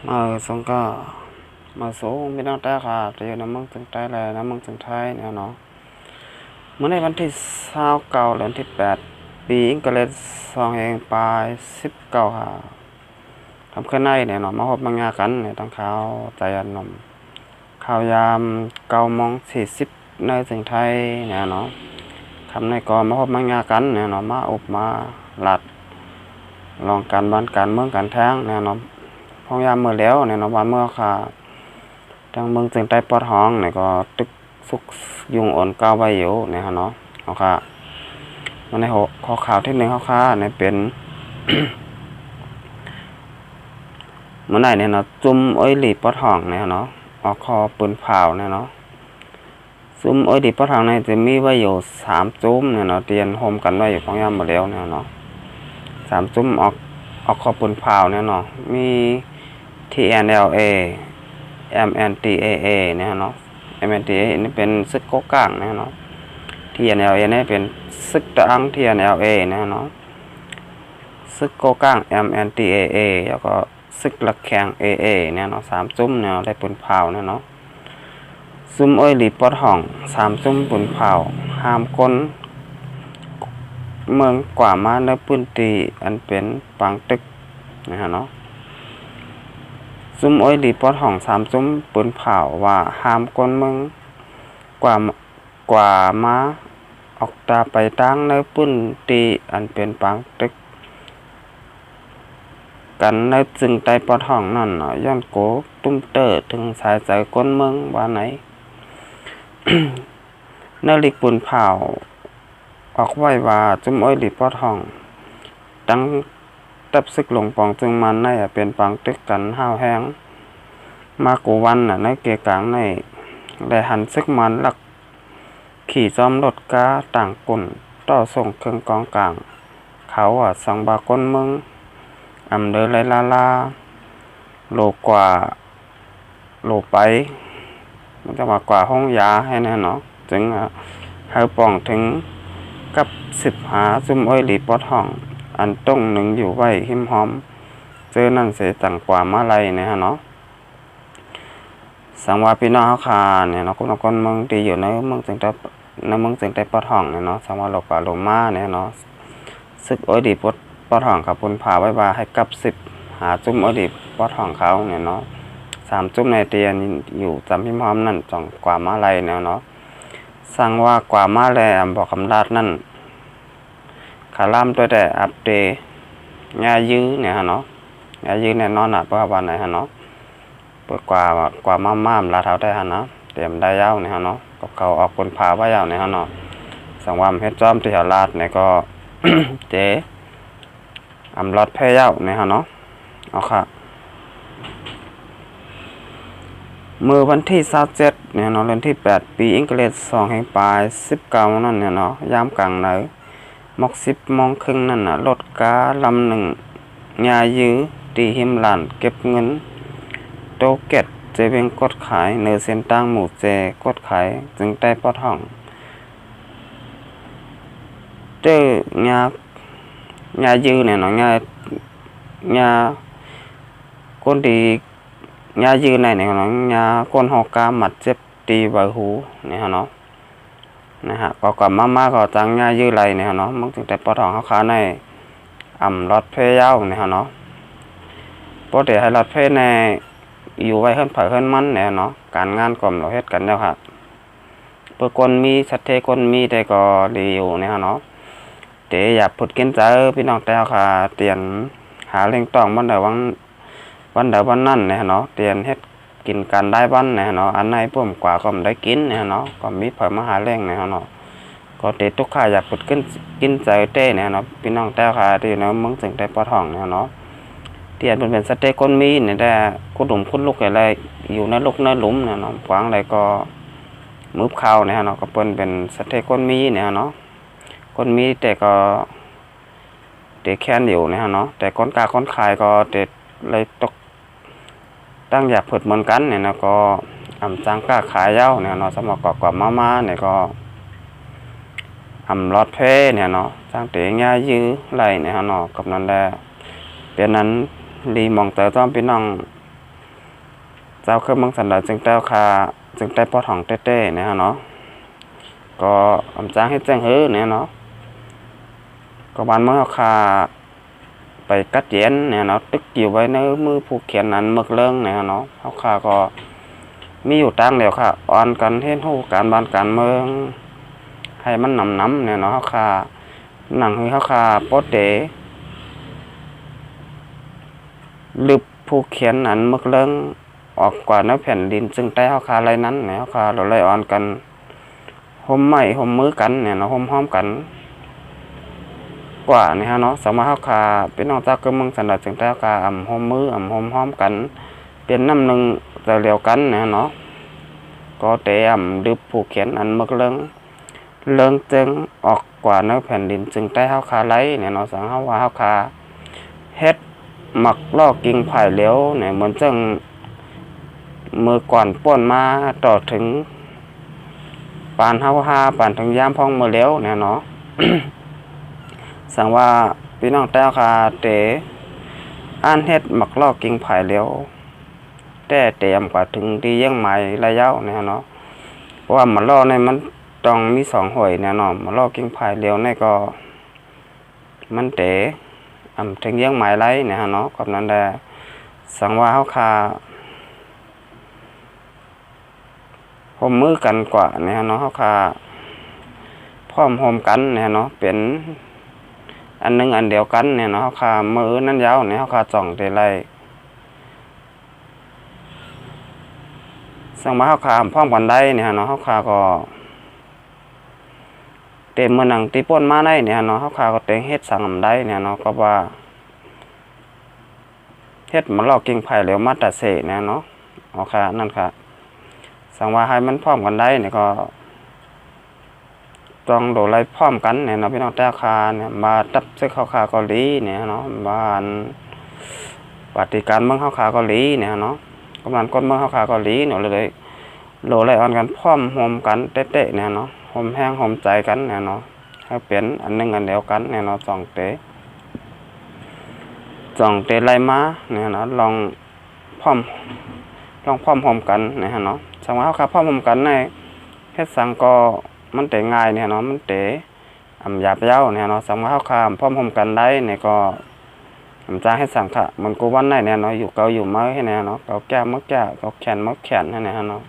mà xong có mà số bên đó ta cả thì nó mong từng trái là nó mong từng trái nè nóเมื่อในวันที่29เดือนที่8ปีอังกฤษ2019ค่ะทำขึ้นในเนี่ยเนาะมาพบมางานกันเนี่ยตั้งข่าวใจอันนมข่าวยาม9:40ในถึงไทยเนี่ยเนาะคำในก่อมาพบมางานกันเนี่ยเนาะมาอบมาหลัดลองการบ้านการเมืองการแท้งเนี่ยเนาะพยายามเมื่อแล้วเนี่ยเนาะวันเมื่อค่ะทางเมืองจึงใต้ปอดห้องเนี่ยก็ตึกสุกยุงอ่อนก้าวใบอยู่เนี่ยเนาะเอาค่ะมันในข้อข่าวที่หนึ่งข้อข่าวเนี่ยเป็น เมื่อไหร่เนี่ยเนาะจุ่มอ้อยหลีปอดห้องเนี่ยเนาะออกคอปืนเผาเนี่ยเนาะจุ่มอ้อยหลีปอดห้องเนี่ยจะมีไว้อยู่3จุ่มเนี่ยเนาะเตียนโฮมกันไว้อยู่ของยามหมดแล้วเนี่ยเนาะ3จุ่มออกคอปืนเผาเนี่ยเนาะมี TNLA MNDAA เนี่ยเนาะ MNDAA นี่เป็นซึกโกกางเนี่ยเนาะ TNLA นี่เป็นซึกตะอัง TNLA เนี่ยเนาะซึกโกกาง MNDAA แล้วก็ซึกละแขง AA เนี่ยเนาะ3จุ่มเนี่ยได้ปืนเผาเนี่ยเนาะซุ่มอ้อยหลีปอดห้อง3จุ่มปืนเผาห้ามคนเมืองกว่ามาในพื้นที่อันเป็นปางตึกนะฮะเนาะซุ่มอ้อยหลีปอดห้อง3จุ่มปืนเผาว่าห้ามคนเมืองกว่ามาออกตาไปตั้งในพื้นที่อันเป็นปางตึกกันในจึงใต้ปอดห้องนั่นเนาะย้อนโกตุ้มเตอถึงสายใจก้นเมืองว่าไหน เนื้อลิกปืนเผาออกไว้ว่าจุ่มอ้อยหลีปอดห้องตั้งตับซึกหลงปองจึงมันในเป็นปังตึกกันห้าวแห้งมากูวันในเกกลางในได้หันซึกมันหลักขี่จอมรถก้าต่างกุ่นต่อส่งเครื่องกองกลางเขาสังบาก้นเมืองอำเดอไรลาโลกว่าโลไปมันจะมากว่าห้องยาให้แน่เนาะจึงให้ป่องถึงกับ10 หาซุ่มอ้อยหลีปอดห้องอันต้องหนึ่งอยู่ไว้หิมหอมเจอนั่นเสียต่างกว่ามาลัยเนี่ยฮะเนาะสังวาพี่น้องเขาคาเนี่ยเนาะคนเมืองที่อยู่ในเมืองจึงได้ปอดห้องเนี่ยเนาะสังวาโลกว่าโลมาเนี่ยเนาะซึกอ้อยหลีปอดห้องกับปุนผาไว้ว่าให้กับ10 หาจุ่มอ้อยหลีปอดห้องเขาเนี่ยเนาะ3จุ่มในเตียนอยู่จำพิมพ์พร้อมนั่นจ่องกว่ามาลัยเนี่ยเนาะสั่งว่ากว่ามาแลบอกคำราดนั่นขาล่ามตัวแต่อัปเดตงายื้อเนี่ยฮะเนาะงายื้อเนี่ยนอนเพราะวันไหนฮะเนาะเปิดกว่าม่ามลาเท้าได้ฮะเนาะเตรียมได้ยาวเนี่ยฮะเนาะกับเขาออกคนพาไว้ยาวเนี่ยฮะเนาะสั่งว่าเฮ็ดจอมที่หาลาดเนี่ยก็ เจ๊อำรอดแพ้ยาวเนี่ยฮะเนาะเอาค่ะมือวันที่27เนี่ยเนาะเดือนที่8ปีอังกฤษ2แห่งปลาย19นั่นเนี่ยเนาะยามกลางไหนมอก10 โมงครึ่งนั่นน่ะรถกาลำหนึ่งยายื้อตีหิมหลานเก็บเงินโตเก็ตเจเวงกดขายเนอเส้นตั้งหมู่เจกดขายจึงได้ปอดห้องเจอยายื้อเนี่ยเนาะยาคนดียายื้อnàyเนาะยาคนหอกกาหมัดเจ็บตีใบหูเนี่ยเนาะนะฮะก็กลับมาก็จังง่ายยื้อไรเนี่ยเนาะมันถึงแต่ปอดห้องเขาขาในรถเพย์ยาวเนี่ยเนาะปกติให้รถเพย์ในอยู่ไว้ขึ้นเผยขึ้นมันเนี่ยเนาะการงานกล่อมเราเฮ็ดกันแล้วค่ะเพื่อคนมีสัตย์เทคนมีแต่ก็ดีอยู่เนี่ยเนาะเดี๋ยวอยากพูดกินใจพี่น้องแต่ค่ะเตียนหาเลี้ยงต้องวันเดียววันนั่นเนี่ยเนาะเตียนเฮ็ดกินกันได้บ้านเนี่ยเนาะอันไหนพุ่มกว่าก็ไม่ได้กินเนี่ยเนาะก็มีเผยมาหาแรงเนี่ยเนาะก็ติดทุกข้าอยากปุดกินใจเต้เนี่ยเนาะพี่น้องแต่ค่ะที่เนาะมึงถึงได้ปอดห้องเนี่ยเนาะเตียนเป็นสเต็กคนมีเนี่ยได้คุดหลุมคุดลูกอะไรอยู่ในลูกในหลุมเนี่ยเนาะฝังอะไรก็มือข้าวเนี่ยเนาะก็เป็นสเต็กคนมีเนี่ยเนาะคนมีแต่ก็เด็กแค้นอยู่เนี่ยเนาะแต่คนกาคนขายก็เด็ดเลยตกตั้งอยากผดเหมือนกันเนี่ยนะก็จังกล้าขายเย้าเนี่ยเนาะสมกกว่ามาเนี่ยก็รอดเพเนี่ยเนาะจังเตะง่ายยื้อไหลเนี่ยเนาะกับนั่นแหละเป็นนั้นรีมองเตอต้องพี่น้อง เจ้าคือเมืองสันดาจึงเต้าคาจึงได้ปอถ่องเต้ๆเนี่ยเนาะก็อำจ้างให้แจ้งเฮ้อเนี่ยเนาะก็บ้านเมืองคาไปกัดเย็นเนี่ยเนาะตึกอยู่ไว้ในมือผู้เขียนนั้นมึกเรื่องเนี่ยเนาะเขาคาก็มีอยู่ตั้งเดียวค่ะอ่อนกันเห็นหูการบ้านการเมืองให้มันน้ำเนี่ยเนาะเขาคาหนังคือเขาคาโป๊ดเดลึบผู้เขียนนั้นมึกเรื่องออกกว่าในแผ่นดินซึ่งใต้เขาคาอะไรนั้นเนี่ยเขาคาเราไล่อ่อนกันห่มไม้ห่มมือกันเนี่ยเนาะห่มห้อมกันกว่านี่ฮะเนาะสามารถเขาคาเป็นนอกจากก็มึงสันดาจึงใต้เขาคาห่มมือห่มห้อมกันเป็นน้ำหนึ่งแต่เดียวกันเนี่ยเนาะก็เตะดึบผู้เขียนอันมึกเรื่องจึงออกกว่าในแผ่นดินจึงใต้เขาคาไรเนี่ยเนาะสังเขาว่าเขาคาเฮ็ดหมักลอกกิ่งไผ่เหลวเนี่ยเหมือนจังมือก่อนป่นมาต่อถึงปานเฮาฮาปานถึงยามพ้องมือเหลวเนี่ยเนาะ สั่งว่าพี่น้องแต้วคาเตอ่านเฮ็ดหมักลอกกิ่งไผ่เหลวแต่เตรียมกว่าถึงที่ยังไม้ระยะเนี่ยเนาะเพราะว่ามันลอกในมันต้องมี2หอยเนี่ยเนาะมันลอกกิ่งไผ่เหลวในก็มันเตะถึงยังไม้ไรเนี่ยเนาะกับนั้นแหละสั่งว่าเฮาคาห่มมือกันกว่าเนี่ยเนาะเขาคาพร้อมห่มกันเนี่ยเนาะเป็นอันนึงอันเดียวกันเนี่ยเนาะเขาคามือนั้นยาวเนี่ยเขาคาจ่องเตไรสั่งมาเขาคาพร้อมกันได้เนี่ยเนาะเขาคาก็เต็มมือหนังตีป้นมาได้เนี่ยเนาะเขาคาก็เต็งเฮ็ดสั่งได้เนี่ยเนาะก็ว่าเฮ็ดมันลอกกิ่งไผ่เหลวมาตัดเสเนี่ยเนาะเอาค่ะนั่นค่ะสั่งว่าให้มันพร้อมกันได้เนี่ยก็ต้องโดไล่พร้อมกันเนี่ยเนาะพี่น้องแต่คาเนี่ยมาตับซึกเข้าคาเกาหลีเนี่ยเนาะบ้านปฏิการเมืองเข้าคาเกาหลีเนี่ยเนาะกำลังก้นเมืองเข้าคาเกาหลีเนี่ยเลยโดไล่อ่อนกันพร้อมห่มกันเตะๆเนี่ยเนาะห่มแห้งห่มใจกันเนี่ยเนาะให้เป็นอันนึงอันเดียวกันเนี่ยเนาะจ่องเตะไล่มาเนี่ยเนาะลองพร้อมห่มกันเนี่ยเนาะสมมติเขาพร้อมห่มกันในเฮ็ดสังก็มันเตะง่ายเนี่ยเนาะมันเตะหยาบเย้าเนี่ยเนาะสมมติเขาพร้อมห่มกันได้เนี่ยก็จ้างให้สังค่ะมันกูวันไหนเนี่ยเนาะอยู่เกาอยู่เมื่อให้เนี่ยเนาะเกาแก้มเมื่อแก้เกาแขนเมื่อแขนให้เนี่ยเนาะ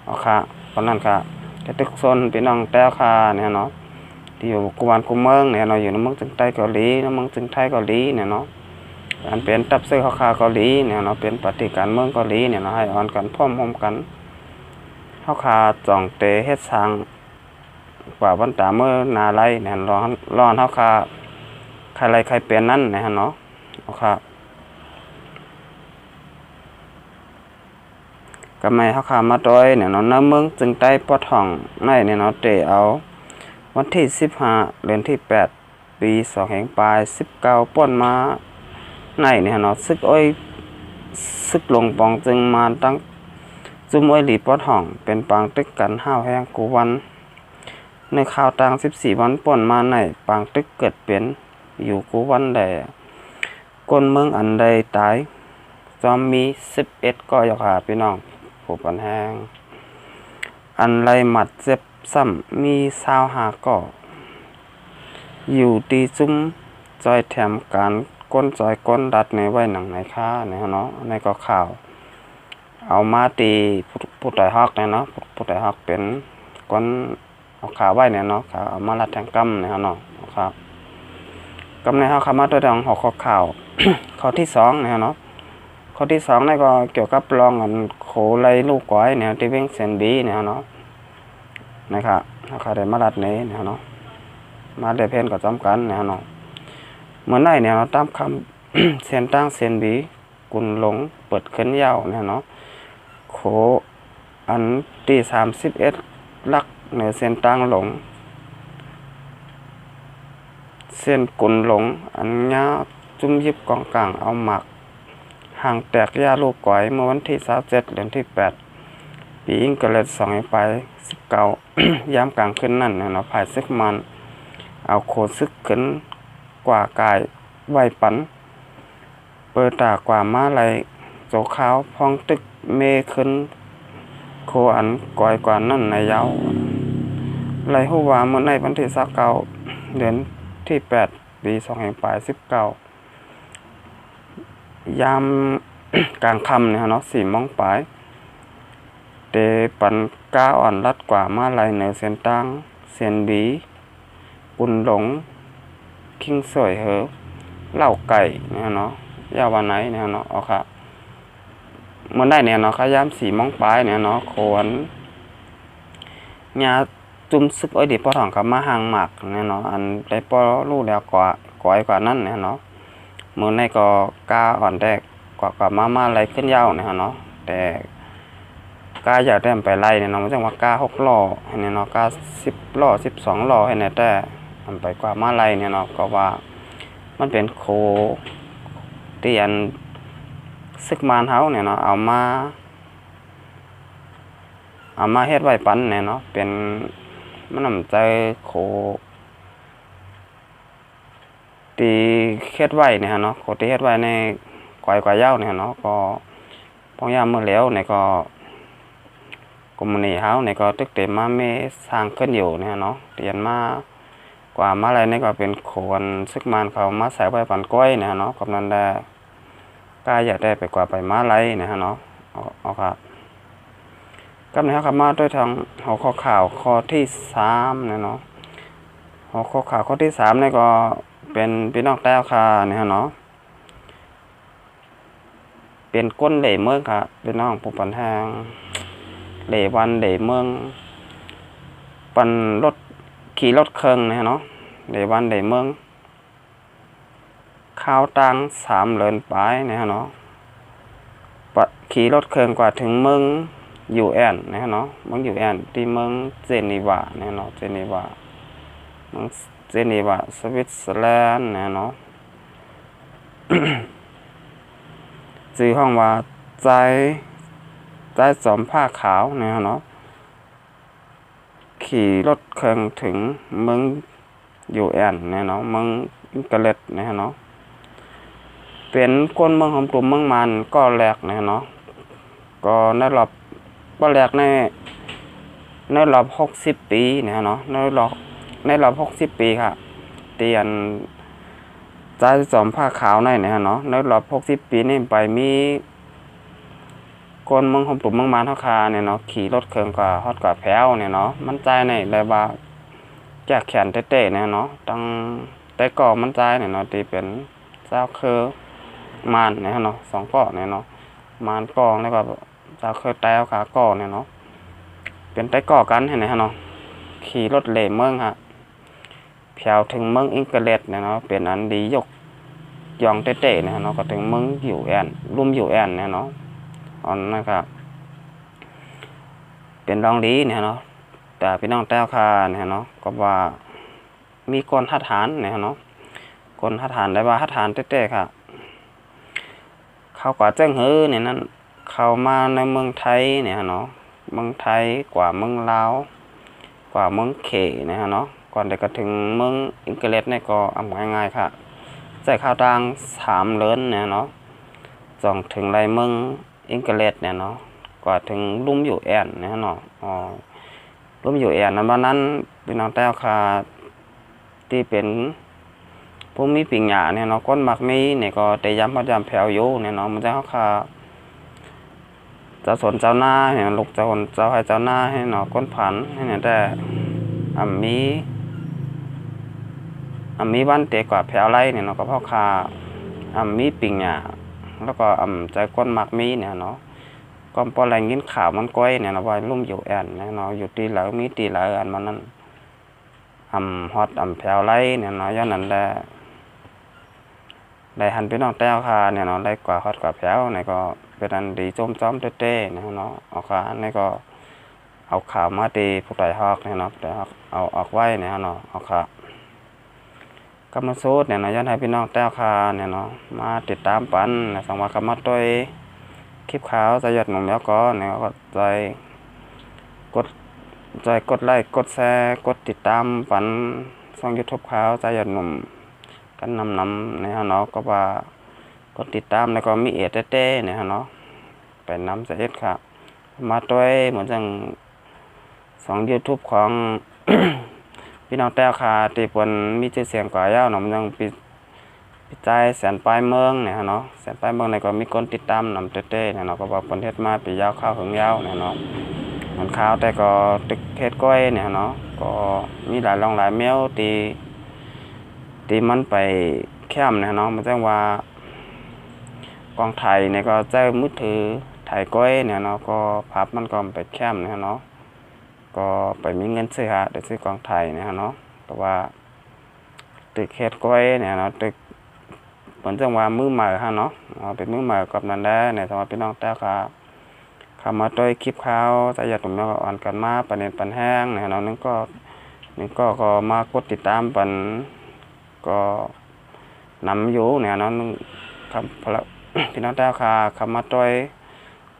เอาค่ะตอนนั้นค่ะแต่ทุกโซนพี่น้องแต้วค่ะเนี่ยเนาะที่อยู่กูวันกูเมืองเนี่ยเนาะอยู่ในเมืองจึงใต้เกาหลีในเมืองจึงไทยเกาหลีเนี่ยเนาะอันเป็นตับเสื้อข้าวเกาหลีเนี่ยเนาะเป็นปฏิการเมืองเกาหลีเนี่ยเนาะให้อ่อนกันพร้อมห่มกันข้าวคาจ่องเตะเฮ็ดสร้างกว่าวันตาเมื่อนาไรเนี่ยร้อนข้าวคาใครไรใครเป็นนั่นเนี่ยเนาะเอาค่ะก็ไม่ข้าวคามาต้อยเนี่ยเนาะน้ำเมืองจึงใต้ปอท่องในเนี่ยเนาะเตะเอาวันที่15 เดือนที่8 ปี2แห่งปลาย19ป่นมาในเนี่ยเนาะซึกลงปองจึงมาตั้งจุ่มอ้อยหลีปอท่องเป็นปางตึกกันห้าวแห้งกูวันในข่าวต่าง14วันป่นมาในปางตึกเกิดเป็นอยู่กูวันใดก้นเมืองอันใดตายจอมมี11ก็อยากหาพี่น้องผู้ปันแห้งอันไรหมัดเจ็บซ้ำมี25ก็อยู่ตีจุ้มจอยแถมการก้นจอยก้นดัดในไว้หนังไหนค่าเนี่ยเนาะในก็ข่าวเอามาตีผู้ต่อยฮอกเนี่ยเนาะผู้ต่อยฮอกเป็นก้นเอาขาไว้เนี่ยเนาะขาเอามาลัดแทงกำเนี่ยเนาะครับกำในเขาขามาตัวดังหอกข่าว ข้อที่2เนี่ยเนาะข้อที่2นี่ก็เกี่ยวกับรองอันโขไลลูกก้อยเนี่ยที่เว้งเซนบีเนี่ยเนาะนะครับเขาได้มาลัดนี้เนี่ยเนาะมาได้เพนก็จำกันเนี่ยเนาะเหมือนได้เนี่ยตามคำ เส้นตั้งเส้นบีกุนหลงเปิดขึ้นยาวเนี่ยเนาะโขอันที่31ลักเหนือเส้นตั้งหลงเส้นกุนหลงอันยาจุ่มยิบกองกลางเอาหมักห่างแตกยาลูกก้อยเมื่อวันที่27 เดือนที่8 ปีอิงเกลด2ไป19 ยามกลางขึ้นนั่นเนี่ยเนาะภายซึกมันเอาโคซึกขึ้นกว่ากายไหวปันเปิดตากว่ามาไร โจขาวพองตึกเมขึ้นโคอันก่อยกว่านั่นในยาวไรฮู้ว่าเมื่อในวันที่29เดือนที่8ปี2019ยาม กลางค่ำเนี่ยเนาะ4 โมงปลายเตปันก้าอ่อนรัดกว่ามาลายเหนือเส้นตั้งเส้นบีปุ่นหลงคิงสวยเหอเหล่าไก่เนี่ยเนาะยาววันไหนเนี่ยเนาะเอาค่ะเมื่อได้เนี่ยเนาะขยาม4 โมงปลายเนี่ยเนาะโคนญาจุ่มซึกอ้อยดิปอทองกับมาหางหมักเนี่ยเนาะอันได้ปอรู้แล้วกว่าก่อยกว่านั้นเนี่ยเนาะเมื่อในก็ก้าอ่อนแดกกว่ามาอะไรขึ้นยาวเนี่ยเนาะแต่ก้าอยากได้ไปไล่เนี่ยเนาะมันจังว่าก้า6 ล้อเนี่ยเนาะก้า10 ล้อ12 ล้อให้เนี่ยแต่มันไปกว่ามาไล่เนี่ยเนาะก็ว่ามันเป็นโคเตียนซึกมานเฮาเนี่ยเนาะเอามาเฮ็ดไว้ปันเนี่ยเนาะเป็นมันนำใจโคตีเฮ็ดไว้เนี่ยเนาะโคตีเฮ็ดไว้ในก่อยกว่ายาวเนี่ยเนาะก็พอยามมื้อแล้วเนี่ยก็กลุ่มนี้เฮาเนี่ยก็ตึกเต็มมาเมสร้างขึ้นอยู่เนี่ยเนาะเตียนมากว่ามาอะไรนี่ก็เป็นโคนซึกมานเขามาใส่ไว้ปันก้อยเนี่ยเนาะกำนันได้กายอยากได้ไปกว่าไปมาไรเนี่ยเนาะเอาครับกำเนิดครับมาด้วยทางหัวข้อข่าวข้อที่3เนี่ยเนาะหัวข้อข่าวข้อที่3เนี่ยก็เป็นพี่น้องแต้วค่ะเนี่ยเนาะเป็นก้นเหล่เมืองค่ะพี่น้องผู้ปันแหงเหล่วันเหล่เมืองปันรถขี่รถเครื่องเนี่ยเนาะเหล่วันเหล่เมืองข้าวตัง3 เดือนไปเนี่ยเนาะขี่รถเครื่องกว่าถึงเมืองยูแอนนะเนาะเมืองยูแอนที่เมืองเจนีวาเนี่ยเนาะเจนีวาเมืองเจนีวาสวิตเซอร์แลนด์เนี่ยเนาะ ชื่อห้องว่าใจจอมผ้าขาวเนี่ยเนาะขี่รถเครื่องถึงเมืองยูแอนเนี่ยเนาะเมืองอิงเกลดเนี่ยเนาะเป็นคนเมืองของกลุ่มเมืองมันก็แรกเนี่ยเนาะก็ในรอบก็แรกในรอบ60 ปีเนี่ยเนาะในรอบ60 ปีค่ะเตียนใจจอมผ้าขาวในเนี่ยเนาะในรอบ60 ปีนี่ไปมีคนเมืองของกลุ่มเมืองมันเฮาคาเนี่ยเนาะขี่รถเครื่องกว่าฮอดกว่าแพ้วเนี่ยเนาะมันใจในเลยว่าแจกแขนเต้ๆเนี่ยเนาะตั้งแต่ก่อมันใจเนี่ยเนาะที่เป็นเจ้าคือมานเนี่ยเนาะ2 ก่อเนี่ยเนาะมานกองแล้วก็เจ้าคือแต้วขาก่อเนี่ยเนาะเป็นไต้ก่อกันเห็นไหมฮะเนาะขี่รถเหล่เมืองฮะแผ่วถึงเมืองอิงเกลดเนี่ยเนาะเป็นอันดียกยองเต้ๆเนี่ยเนาะก็ถึงเมืองอยู่แอนรุ่มอยู่แอนเนี่ยเนาะอันนะครับเป็นรองดีเนี่ยเนาะแต่พี่น้องแต้วคาเนี่ยเนาะก็ว่ามีคนทัดฐานเนี่ยเนาะคนทัดฐานได้ว่าทัดฐานเต้ๆค่ะเขากว่าแจ้งฮือเนี่ยนั้นเข้ามาในเมืองไทยเนี่ยเนาะเมืองไทยกว่าเมืองลาวกว่าเมืองเขนะฮะเนาะก่อนเด็กก็ถึงเมืองอังกฤษเนี่ยก็ง่ายๆค่ะใส่ข้าวตัง3 เดือนเนี่ยเนาะจองถึงไรเมืองอังกฤษเนี่ยเนาะกว่าถึงลุ่มอยู่แอนเนี่ยเนาะลุ่มอยู่แอนนั้นวันนั้นพี่น้องแต้วค่ะที่เป็นผู้มีปิญญาเนี่ยเนาะก้นมักมีเนี่ยก็แต่ย้ำพยายามแผ่วอยู่เนี่ยเนาะมันจะเขาค่ะเจ้าสนเจ้าหน้าเนี่ยลูกเจ้าคนเจ้าให้เจ้าหน้าให้เนาะก้นผันให้เนี่ยแต่มีบ้านเตะกว่าแผวไรเนี่ยเนาะก็พ่อคามีปิงหยาแล้วก็ใจก้นมักมีเนี่ยเนาะก็พอแรงยินข่าวมันก้อยเนี่ยเนาะว่าลุ่มอยู่แอนเนี่ยเนาะอยู่ตีเหลือมีตีเหลืออันมันนั้นฮอตแผวไรเนี่ยเนาะย้อนนั้นได้หันไปน้องแต้วคาเนี่ยเนาะได้กว่าฮอตกว่าแผวเนี่ยก็เป็นอันดีจมจ้อมเต้ๆเนี่ยเนาะเอาค่ะนี่ก็เอาข่าวมาตีพวกไต่ฮอกเนี่ยเนาะไต่ฮอกเอาออกไว้เนี่ยเนาะเอาค่ะกำมาสูตรเนี่ยนะย้อนให้พี่น้องแต้วคาเนี่ยเนาะมาติดตามปันนะสังวากรรมะด้วยคลิปขาวจะหยดหนุ่มแล้วก็เนี่ยก็กดไลค์กดแชร์กดติดตามปันช่อง YouTube ขาวจะหยดหนุ่มกันนำเนี่ยเนาะก็ว่ากดติดตามแล้วก็มีเต้ๆเนี่ยเนาะ ไปน้ำเสด็จครับมาด้วยเหมือนจังYouTube ของ พี่น้องแต้วค่ะที่เพิ่นมีชื่อเสียงกว่ายาวเนาะมันยังปิใจายแสนปลายเมืองเนี่ยเนาะแสนปลายเมืองเนี่ยก็มีคนติดตามนำเต้ๆเนี่ยเนาะก็ว่าเพิ่นเฮ็ดมาปียาวข้าวถึงยาวเนี่ยเนาะมันข้าวแต่ก็ตึกเฮ็ดก้อยเนี่ยเนาะก็มีหลายรองหลายแมวที่มันไปแคมป์เนี่ยเนาะมันจังว่ากองไทยเนี่ยก็ใช้มือถือถ่ายก้อยเนี่ยเนาะก็ภาพมันก็ไปแคมป์เนี่ยเนาะก็ไปมีเงินซื้อฮะได้ซื้อกองไทยเนี่ยเนาะแต่ว่าตึกเฮ็ดก้อยเนี่ยเนาะตึกเหมือนจังว่ามือใหม่ฮะเนาะเป็นมือใหม่กับนั้นได้เนี่ยสำหรับพี่น้องแต้วครับเข้ามาด้วยคลิปข่าวสายหยัดผมก็อ่อนกันมาปันเน็ตปันแห้งเนี่ยเนาะนึงก็มากดติดตามปันก็นำอยู่เนี่ยเนาะครับพี่น้องแต้วค่ะเข้ามาด้วย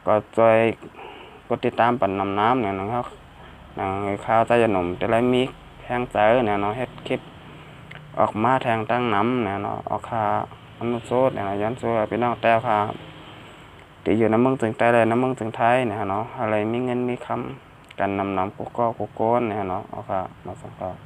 ก็ช่วยกดติดตามปันน้ำเนี่ยนะครับข่าวสายหยัดหนุ่มแต่ละมีแห้งใจเนี่ยเนาะเฮ็ดคลิปออกมาแทงตั้งน้ำเนี่ยเนาะออกค่าอนุโซดเนี่ยย้อนโซดพี่น้องแต้วค่ะที่อยู่น้ำเมืองถึงใต้เลยน้ำเมืองถึงไทยเนี่ยเนาะอะไรมีเงินมีคำกันนำกุกก้อนเนี่ยเนาะออกค่ะมาสังกัด